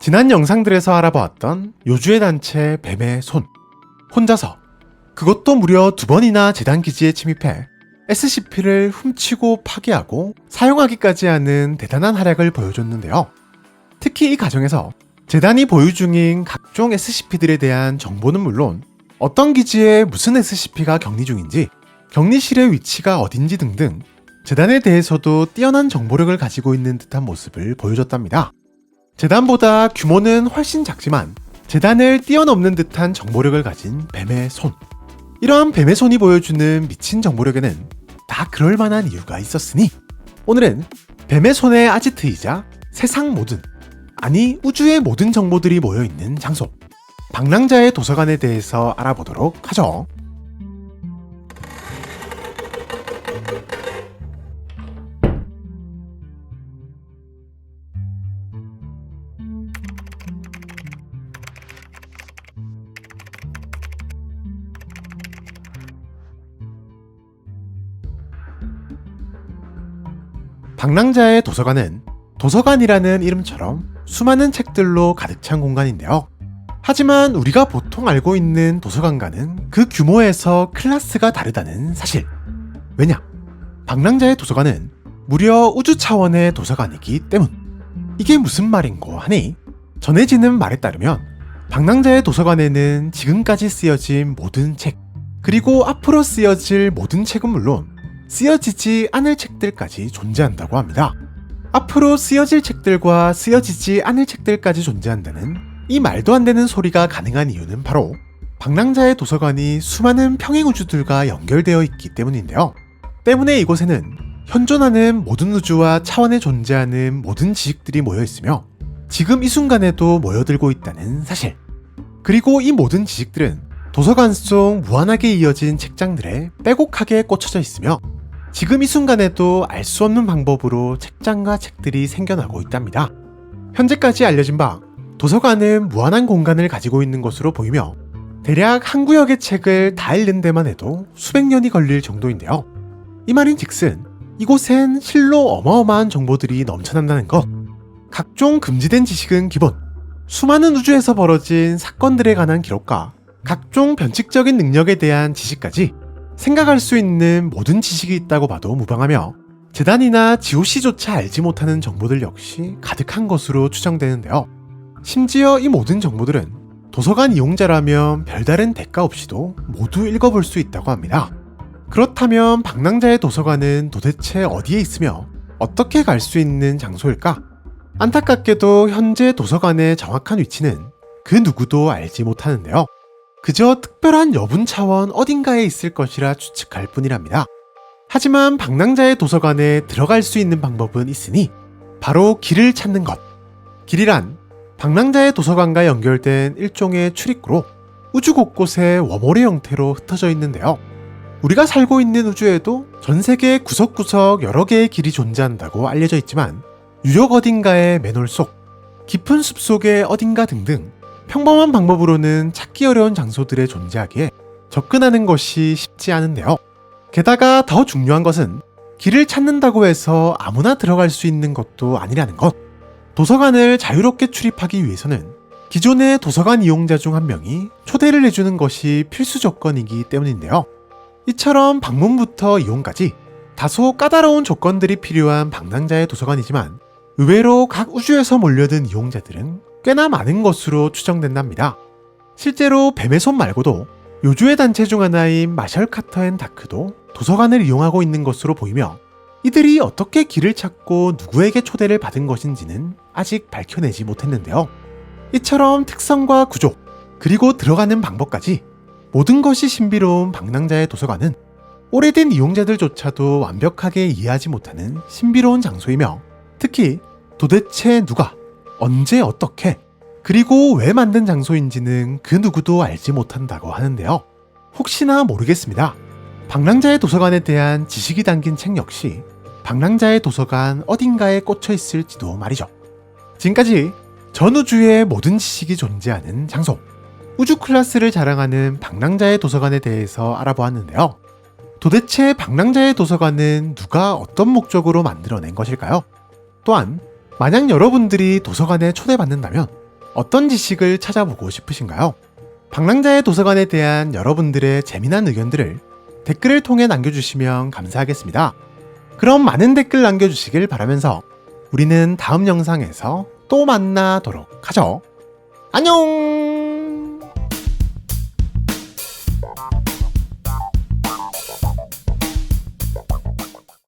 지난 영상들에서 알아보았던 요주의 단체 뱀의 손. 혼자서, 그것도 무려 2번이나 재단 기지에 침입해 SCP를 훔치고 파괴하고 사용하기까지 하는 대단한 활약을 보여줬는데요. 특히 이 과정에서 재단이 보유 중인 각종 SCP들에 대한 정보는 물론 어떤 기지에 무슨 SCP가 격리 중인지, 격리실의 위치가 어딘지 등등 재단에 대해서도 뛰어난 정보력을 가지고 있는 듯한 모습을 보여줬답니다. 재단보다 규모는 훨씬 작지만 재단을 뛰어넘는 듯한 정보력을 가진 뱀의 손. 이러한 뱀의 손이 보여주는 미친 정보력에는 다 그럴만한 이유가 있었으니 오늘은 뱀의 손의 아지트이자 세상 모든, 아니 우주의 모든 정보들이 모여있는 장소, 방랑자의 도서관에 대해서 알아보도록 하죠. 방랑자의 도서관은 도서관이라는 이름처럼 수많은 책들로 가득 찬 공간인데요. 하지만 우리가 보통 알고 있는 도서관과는 그 규모에서 클래스가 다르다는 사실. 왜냐? 방랑자의 도서관은 무려 우주 차원의 도서관이기 때문. 이게 무슨 말인고 하니, 전해지는 말에 따르면 방랑자의 도서관에는 지금까지 쓰여진 모든 책, 그리고 앞으로 쓰여질 모든 책은 물론 쓰여지지 않을 책들까지 존재한다고 합니다. 앞으로 쓰여질 책들과 쓰여지지 않을 책들까지 존재한다는 이 말도 안 되는 소리가 가능한 이유는 바로 방랑자의 도서관이 수많은 평행우주들과 연결되어 있기 때문인데요. 때문에 이곳에는 현존하는 모든 우주와 차원에 존재하는 모든 지식들이 모여 있으며 지금 이 순간에도 모여들고 있다는 사실. 그리고 이 모든 지식들은 도서관 속 무한하게 이어진 책장들에 빼곡하게 꽂혀져 있으며 지금 이 순간에도 알 수 없는 방법으로 책장과 책들이 생겨나고 있답니다. 현재까지 알려진 바 도서관은 무한한 공간을 가지고 있는 것으로 보이며 대략 한 구역의 책을 다 읽는 데만 해도 수백 년이 걸릴 정도인데요. 이 말인즉슨 이곳엔 실로 어마어마한 정보들이 넘쳐난다는 것. 각종 금지된 지식은 기본, 수많은 우주에서 벌어진 사건들에 관한 기록과 각종 변칙적인 능력에 대한 지식까지 생각할 수 있는 모든 지식이 있다고 봐도 무방하며 재단이나 GOC조차 알지 못하는 정보들 역시 가득한 것으로 추정되는데요. 심지어 이 모든 정보들은 도서관 이용자라면 별다른 대가 없이도 모두 읽어볼 수 있다고 합니다. 그렇다면 방랑자의 도서관은 도대체 어디에 있으며 어떻게 갈 수 있는 장소일까? 안타깝게도 현재 도서관의 정확한 위치는 그 누구도 알지 못하는데요. 그저 특별한 여분 차원 어딘가에 있을 것이라 추측할 뿐이랍니다. 하지만 방랑자의 도서관에 들어갈 수 있는 방법은 있으니 바로 길을 찾는 것. 길이란 방랑자의 도서관과 연결된 일종의 출입구로 우주 곳곳에 워몰의 형태로 흩어져 있는데요. 우리가 살고 있는 우주에도 전 세계 구석구석 여러 개의 길이 존재한다고 알려져 있지만 유력 어딘가의 맨홀 속, 깊은 숲속의 어딘가 등등 평범한 방법으로는 찾기 어려운 장소들에 존재하기에 접근하는 것이 쉽지 않은데요. 게다가 더 중요한 것은 길을 찾는다고 해서 아무나 들어갈 수 있는 것도 아니라는 것. 도서관을 자유롭게 출입하기 위해서는 기존의 도서관 이용자 중 한 명이 초대를 해주는 것이 필수 조건이기 때문인데요. 이처럼 방문부터 이용까지 다소 까다로운 조건들이 필요한 방랑자의 도서관이지만 의외로 각 우주에서 몰려든 이용자들은 꽤나 많은 것으로 추정된답니다. 실제로 뱀의 손 말고도 요주의 단체 중 하나인 마셜 카터 앤 다크도 도서관을 이용하고 있는 것으로 보이며 이들이 어떻게 길을 찾고 누구에게 초대를 받은 것인지는 아직 밝혀내지 못했는데요. 이처럼 특성과 구조, 그리고 들어가는 방법까지 모든 것이 신비로운 방랑자의 도서관은 오래된 이용자들조차도 완벽하게 이해하지 못하는 신비로운 장소이며 특히 도대체 누가, 언제 어떻게, 그리고 왜 만든 장소인지는 그 누구도 알지 못한다고 하는데요. 혹시나 모르겠습니다. 방랑자의 도서관에 대한 지식이 담긴 책 역시 방랑자의 도서관 어딘가에 꽂혀 있을지도 말이죠. 지금까지 전 우주의 모든 지식이 존재하는 장소, 우주 클래스를 자랑하는 방랑자의 도서관에 대해서 알아보았는데요. 도대체 방랑자의 도서관은 누가 어떤 목적으로 만들어낸 것일까요? 또한 만약 여러분들이 도서관에 초대받는다면 어떤 지식을 찾아보고 싶으신가요? 방랑자의 도서관에 대한 여러분들의 재미난 의견들을 댓글을 통해 남겨주시면 감사하겠습니다. 그럼 많은 댓글 남겨주시길 바라면서 우리는 다음 영상에서 또 만나도록 하죠. 안녕!